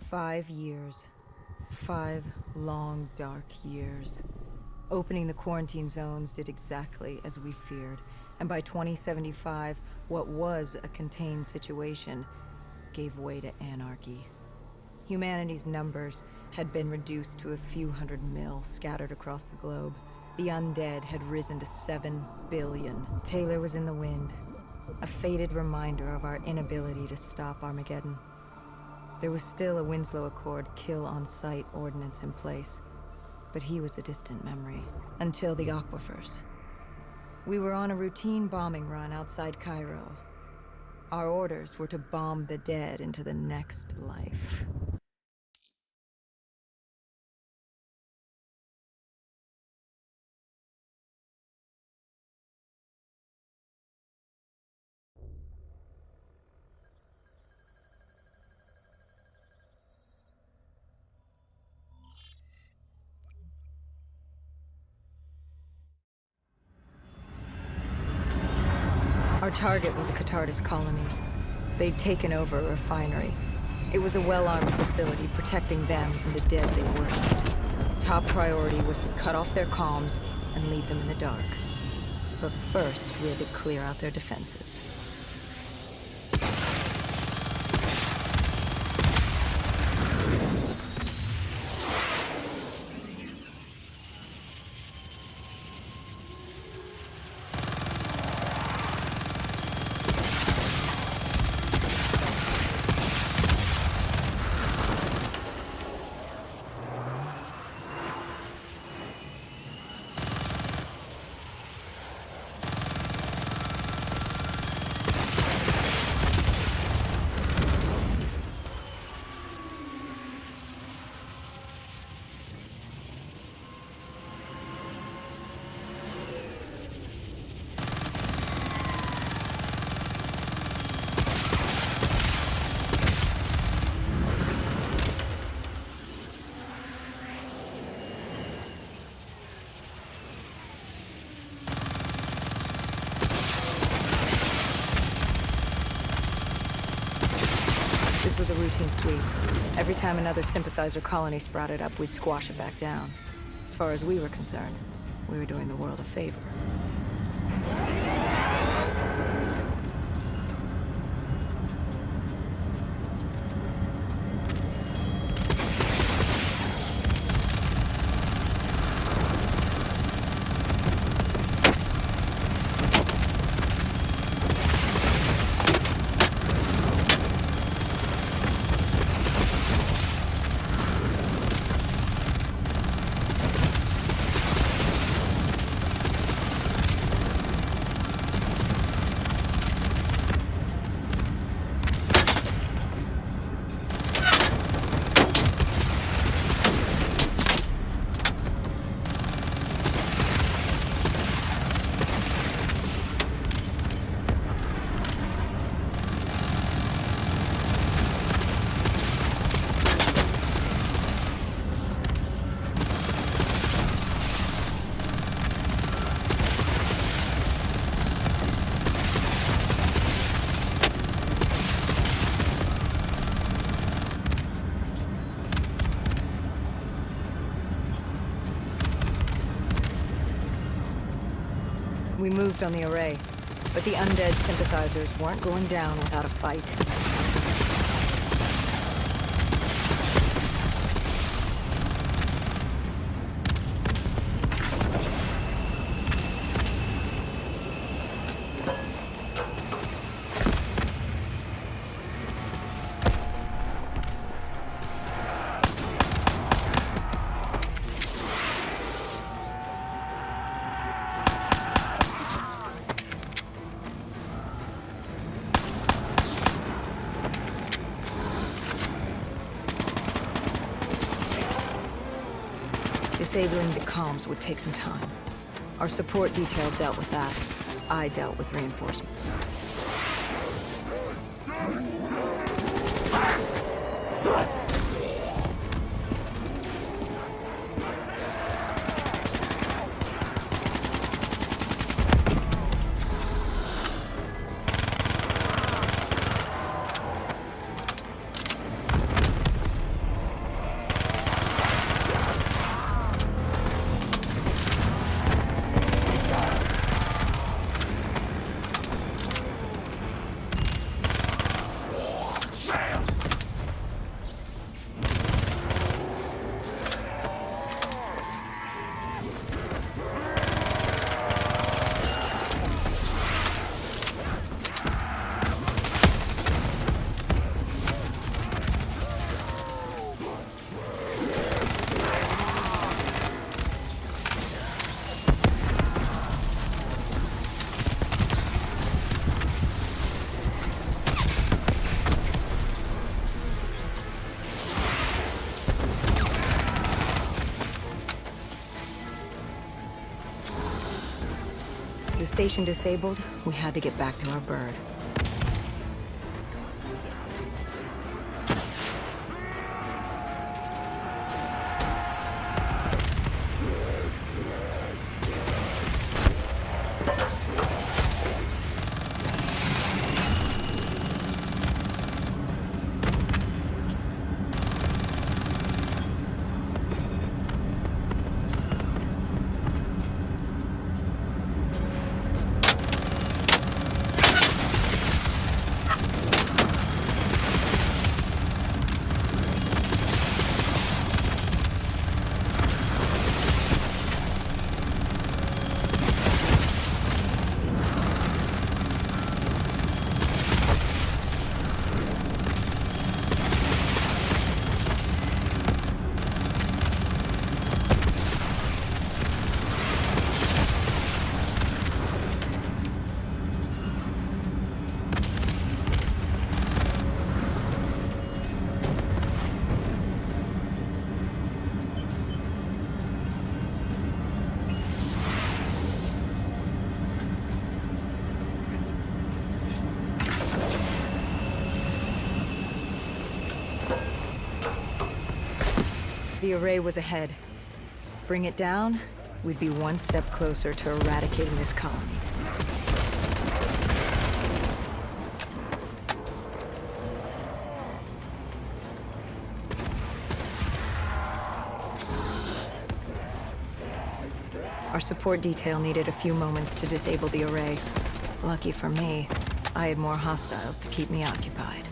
5 years. 5 long, dark years. Opening the quarantine zones did exactly as we feared, and by 2075, what was a contained situation gave way to anarchy. Humanity's numbers had been reduced to a few hundred mil scattered across the globe. The undead had risen to 7 billion. Taylor was in the wind, a faded reminder of our inability to stop Armageddon. There was still a Winslow Accord kill-on-sight ordinance in place, but he was a distant memory, until the aquifers. We were on a routine bombing run outside Cairo. Our orders were to bomb the dead into the next life. Our target was a Catardus colony. They'd taken over a refinery. It was a well-armed facility protecting them from the dead they worshipped. Top priority was to cut off their comms and leave them in the dark. But first, we had to clear out their defenses. This was a routine sweep. Every time another sympathizer colony sprouted up, we'd squash it back down. As far as we were concerned, we were doing the world a favor. We moved on the array, but the undead sympathizers weren't going down without a fight. Disabling the comms would take some time. Our support detail dealt with that. I dealt with reinforcements. The station disabled, we had to get back to our bird. The array was ahead. Bring it down, we'd be one step closer to eradicating this colony. Our support detail needed a few moments to disable the array. Lucky for me, I had more hostiles to keep me occupied.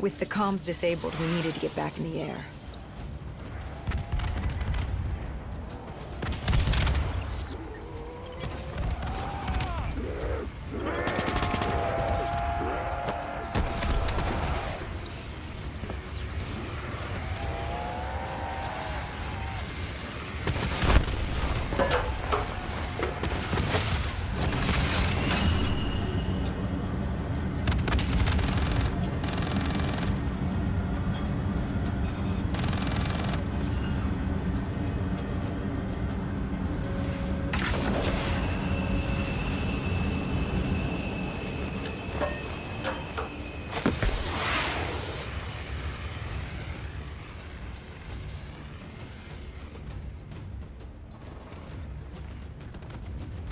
With the comms disabled, we needed to get back in the air.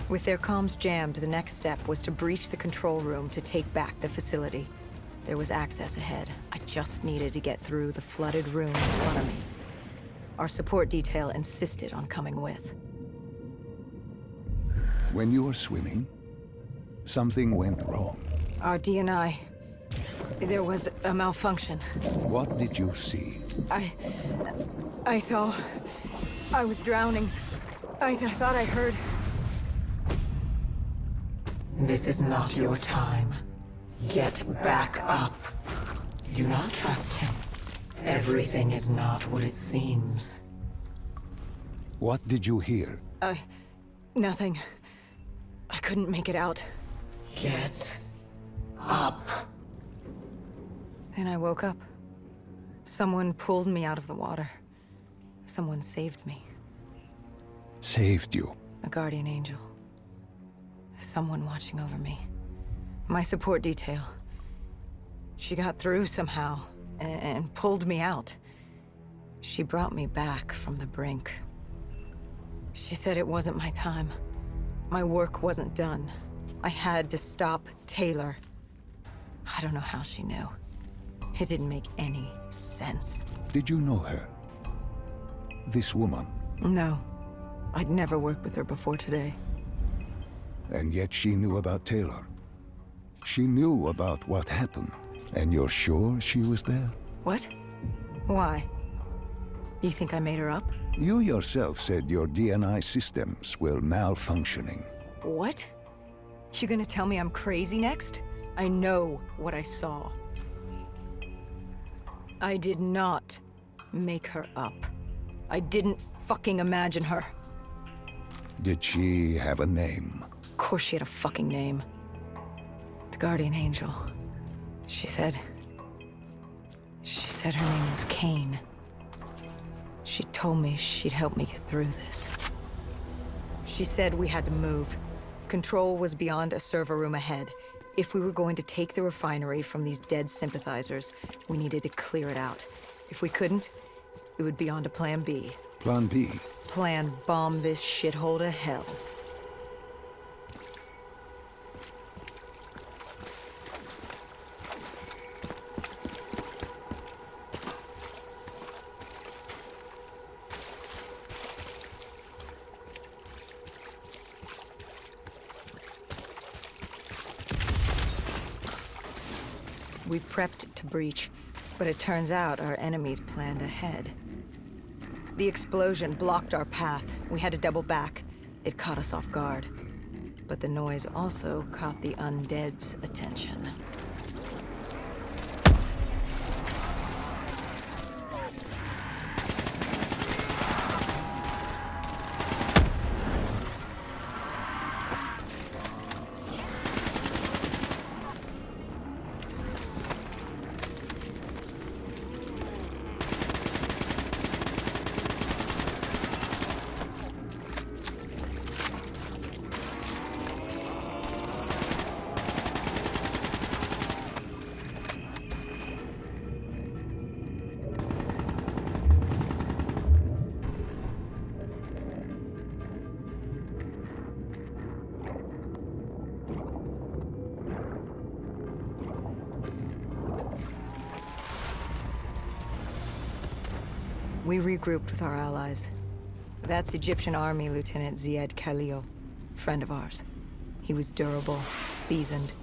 With their comms jammed, the next step was to breach the control room to take back the facility. There was access ahead. I just needed to get through the flooded room in front of me. Our support detail insisted on coming with. When you were swimming, something went wrong. Our D&I... There was a malfunction. What did you see? I saw... I was drowning. I thought I heard... This is not your time. Get back up. Do not trust him. Everything is not what it seems. What did you hear? Nothing. I couldn't make it out. Get up. Then I woke up. Someone pulled me out of the water. Someone saved me. Saved you. A guardian angel. Someone watching over me. My support detail. She got through somehow, and pulled me out. She brought me back from the brink. She said it wasn't my time. My work wasn't done. I had to stop Taylor. I don't know how she knew. It didn't make any sense. Did you know her? This woman? No. I'd never worked with her before today. And yet she knew about Taylor. She knew about what happened. And you're sure she was there? What? Why? You think I made her up? You yourself said your DNI systems were malfunctioning. What? You gonna tell me I'm crazy next? I know what I saw. I did not make her up. I didn't fucking imagine her. Did she have a name? Of course she had a fucking name. The Guardian Angel. She said her name was Kane. She told me she'd help me get through this. She said we had to move. Control was beyond a server room ahead. If we were going to take the refinery from these dead sympathizers, we needed to clear it out. If we couldn't, it would be on to Plan B. Plan B? Plan bomb this shithole to hell. We prepped to breach, but it turns out our enemies planned ahead. The explosion blocked our path. We had to double back. It caught us off guard. But the noise also caught the undead's attention. We regrouped with our allies. That's Egyptian Army Lieutenant Ziad Khalil, friend of ours. He was durable, seasoned.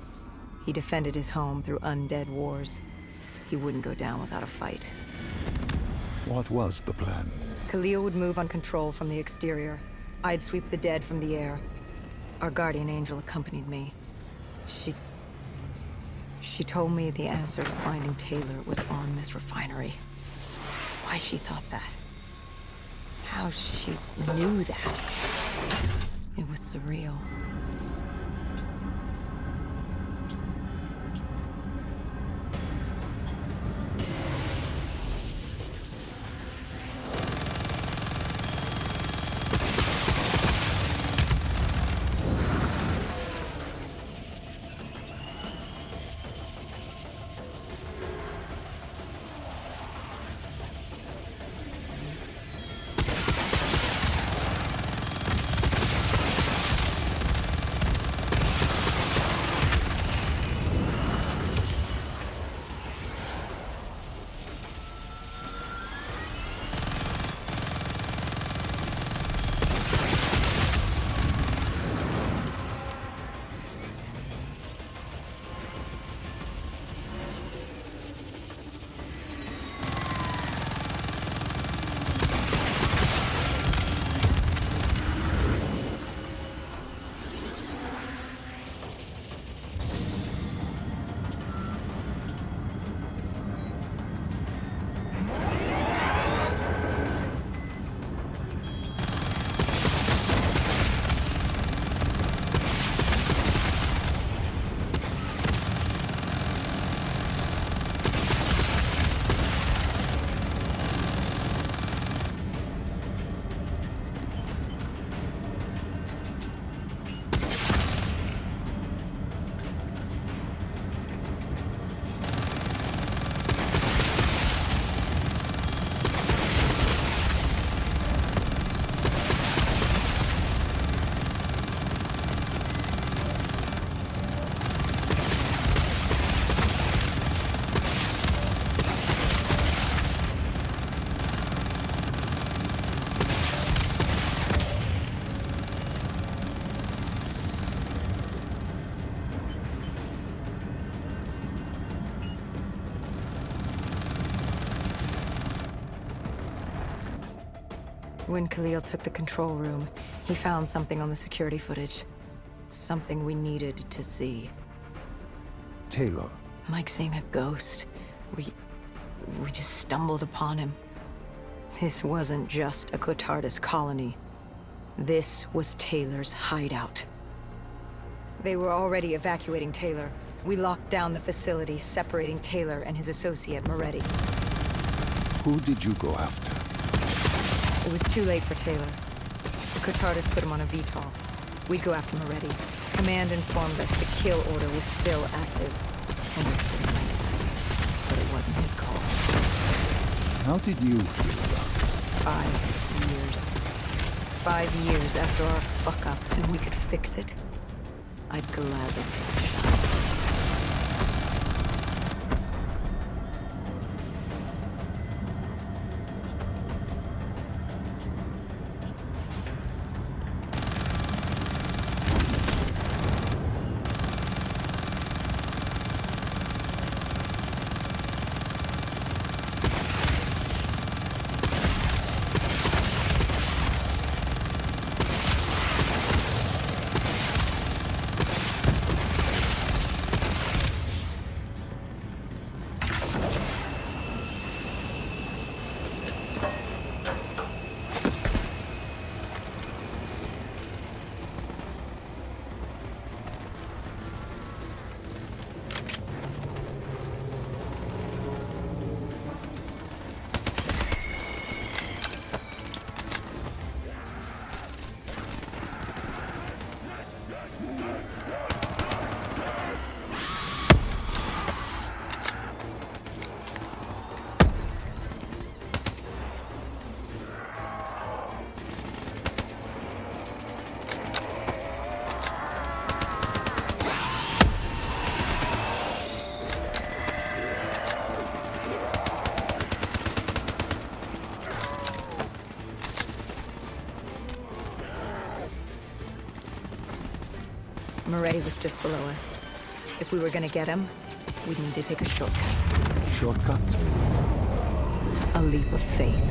He defended his home through undead wars. He wouldn't go down without a fight. What was the plan? Khalil would move on control from the exterior. I'd sweep the dead from the air. Our guardian angel accompanied me. She told me the answer to finding Taylor was on this refinery. Why she thought that. How she knew that. It was surreal. When Khalil took the control room, he found something on the security footage. Something we needed to see. Taylor. Like seeing a ghost. We just stumbled upon him. This wasn't just a Cotardis colony. This was Taylor's hideout. They were already evacuating Taylor. We locked down the facility, separating Taylor and his associate, Moretti. Who did you go after? It was too late for Taylor. The Cotardis put him on a VTOL. We'd go after Moretti. Command informed us the kill order was still active. Hendricks didn't like that, but it wasn't his call. How did you feel about it? 5 years. 5 years after our fuck-up, and we could fix it? I'd gladly take a shot. Moretti was just below us. If we were gonna get him, we'd need to take a shortcut. Shortcut? A leap of faith.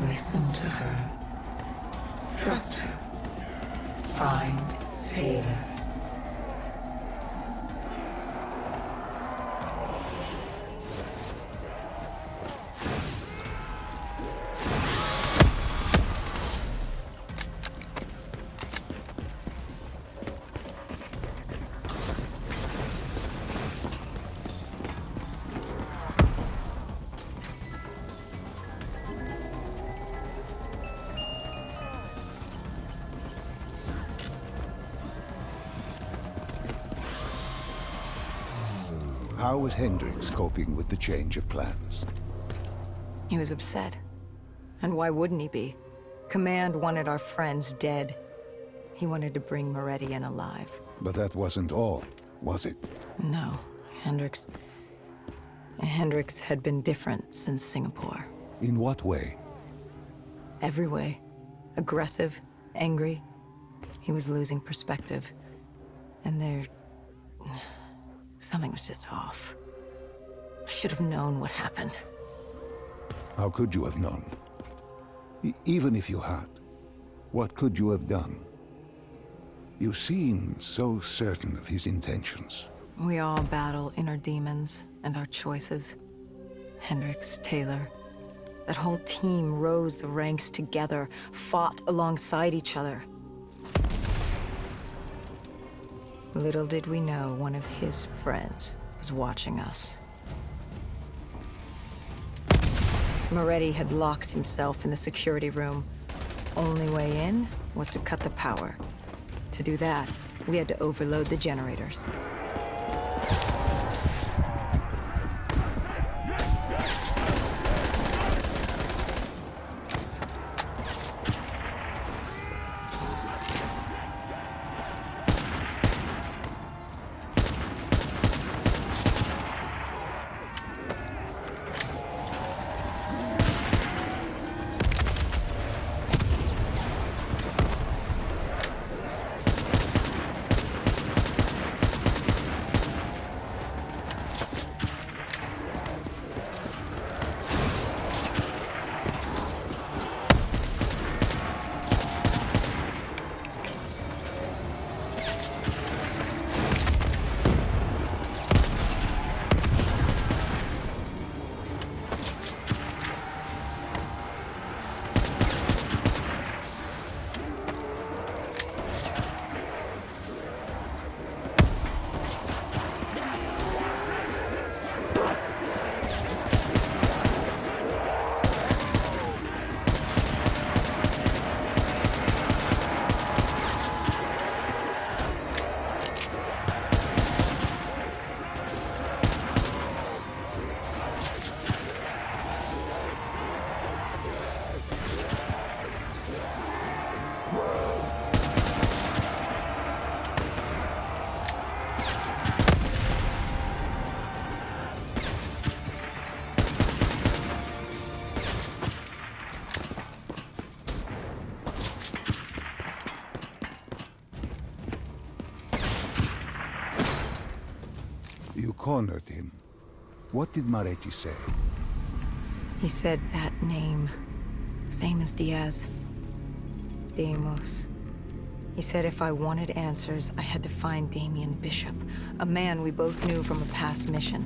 Listen to her. Trust her. Find Taylor. How was Hendricks coping with the change of plans? He was upset. And why wouldn't he be? Command wanted our friends dead. He wanted to bring Moretti in alive. But that wasn't all, was it? No, Hendricks had been different since Singapore. In what way? Every way. Aggressive, angry. He was losing perspective. And something was just off. I should have known what happened. How could you have known? Even if you had, what could you have done? You seem so certain of his intentions. We all battle inner demons and our choices. Hendricks, Taylor. That whole team rose the ranks together, fought alongside each other. Little did we know one of his friends was watching us. Moretti had locked himself in the security room. Only way in was to cut the power. To do that, we had to overload the generators. You cornered him. What did Moretti say? He said that name, same as Diaz. Deimos. He said if I wanted answers, I had to find Damien Bishop, a man we both knew from a past mission.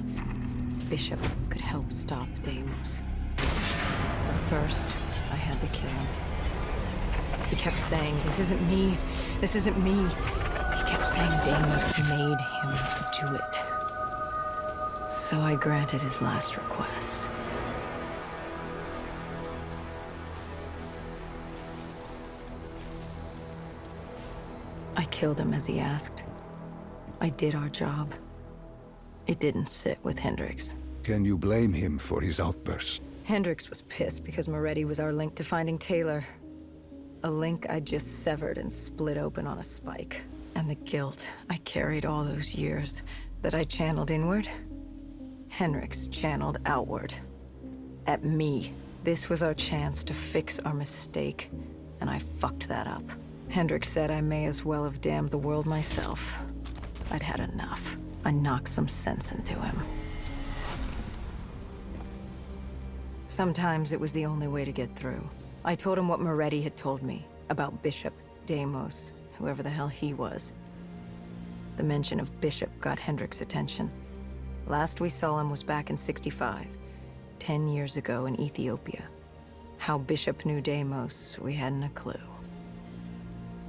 Bishop could help stop Deimos. But first, I had to kill him. He kept saying, "This isn't me. This isn't me." He kept saying Deimos made him do it. So I granted his last request. I killed him as he asked. I did our job. It didn't sit with Hendricks. Can you blame him for his outburst? Hendricks was pissed because Moretti was our link to finding Taylor. A link I just severed and split open on a spike. And the guilt I carried all those years that I channeled inward, Hendricks channeled outward. At me. This was our chance to fix our mistake, and I fucked that up. Hendricks said I may as well have damned the world myself. I'd had enough. I knocked some sense into him. Sometimes it was the only way to get through. I told him what Moretti had told me about Bishop, Deimos, whoever the hell he was. The mention of Bishop got Hendricks' attention. Last we saw him was back in '65, 10 years ago in Ethiopia. How Bishop knew Deimos, we hadn't a clue.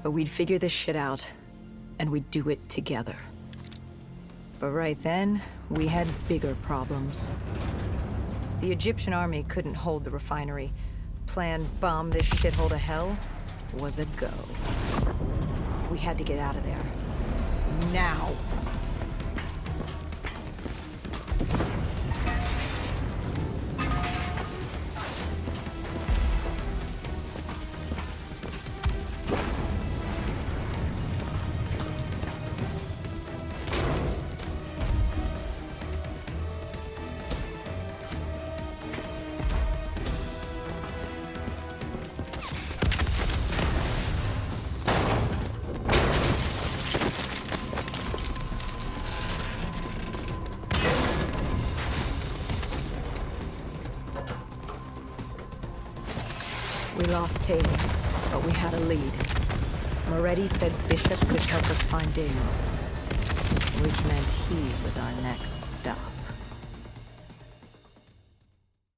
But we'd figure this shit out, and we'd do it together. But right then, we had bigger problems. The Egyptian army couldn't hold the refinery. Plan bomb this shithole to hell was a go. We had to get out of there. Now! We lost Taylor, but we had a lead. Moretti said Bishop could help us find Deimos, which meant he was our next stop.